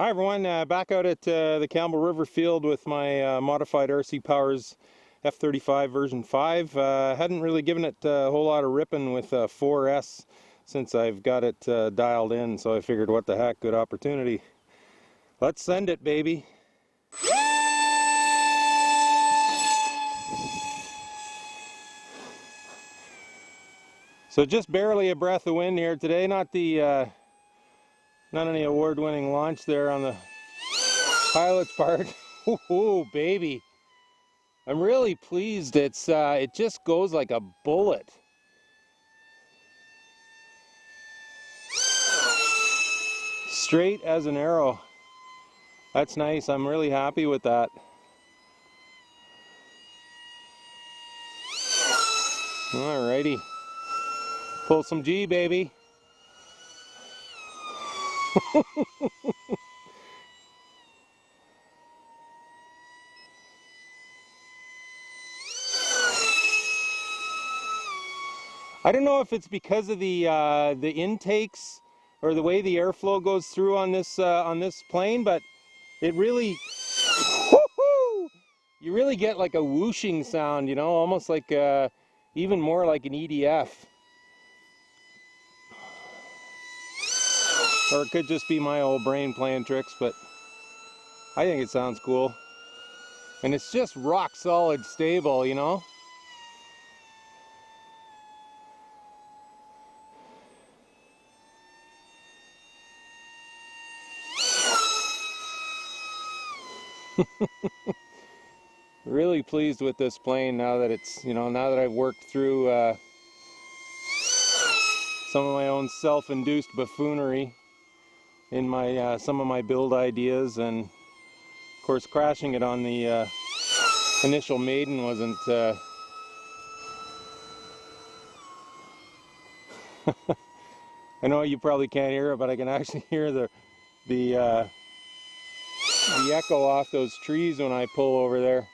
Hi everyone, back out at the Campbell River field with my modified RC Powers F-35 version 5. Hadn't really given it a whole lot of ripping with 4S since I've got it dialed in, so I figured what the heck, good opportunity. Let's send it, baby. So just barely a breath of wind here today, not any award-winning launch there on the pilot's part. Ooh, baby. I'm really pleased. It just goes like a bullet. Straight as an arrow. That's nice. I'm really happy with that. Alrighty. Pull some G, baby. I don't know if it's because of the intakes or the way the airflow goes through on this plane, but it really, you really get like a whooshing sound, you know, almost like even more like an EDF. Or it could just be my old brain playing tricks, but I think it sounds cool. And it's just rock solid stable, you know? Really pleased with this plane now that it's, you know, now that I've worked through some of my own self-induced buffoonery in my some of my build ideas, and of course crashing it on the initial maiden wasn't I know you probably can't hear it, but I can actually hear the echo off those trees when I pull over there.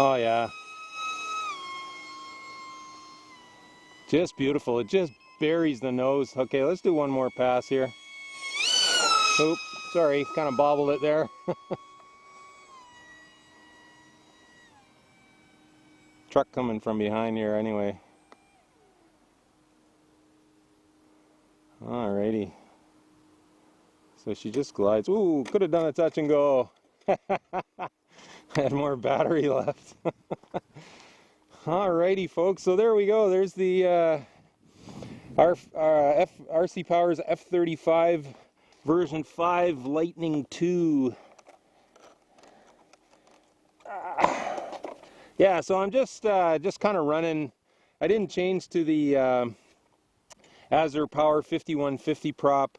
Oh yeah, just beautiful. It just buries the nose. Okay, let's do one more pass here. Oop, sorry, kind of bobbled it there. Truck coming from behind here anyway. Alrighty. So she just glides. Ooh, could have done a touch and go. Had more battery left. Alrighty, folks. So there we go. There's the RC Powers F-35 version 5 Lightning 2. Yeah, so I'm just kind of running. I didn't change to the Azure Power 5150 prop.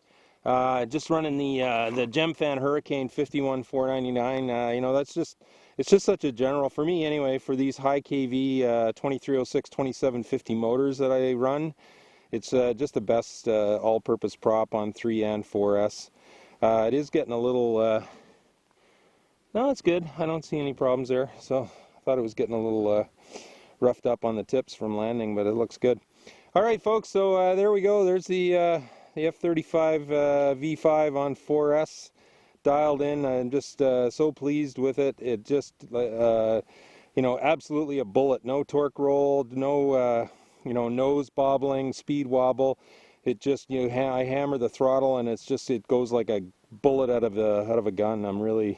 Just running the Gemfan Hurricane 51499. You know, it's just such a general, for me anyway, for these high kV 2306 2750 motors that I run. It's just the best all-purpose prop on 3 and 4S. It is getting a little no, it's good. I don't see any problems there. So I thought it was getting a little roughed up on the tips from landing, but it looks good. All right, folks. So there we go. There's the F-35 V5 on 4S dialed in. I'm just so pleased with it. It just, you know, absolutely a bullet. No torque roll, no, you know, nose bobbling, speed wobble. It just, you know, I hammer the throttle and it's just, it goes like a bullet out of a gun. I'm really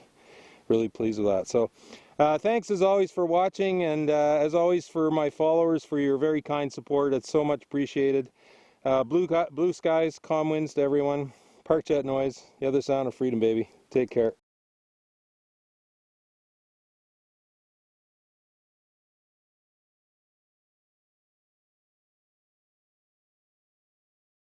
pleased with that. So thanks as always for watching, and as always for my followers for your very kind support. It's so much appreciated. Blue skies, calm winds to everyone. Park jet noise, the other sound of freedom, baby. Take care.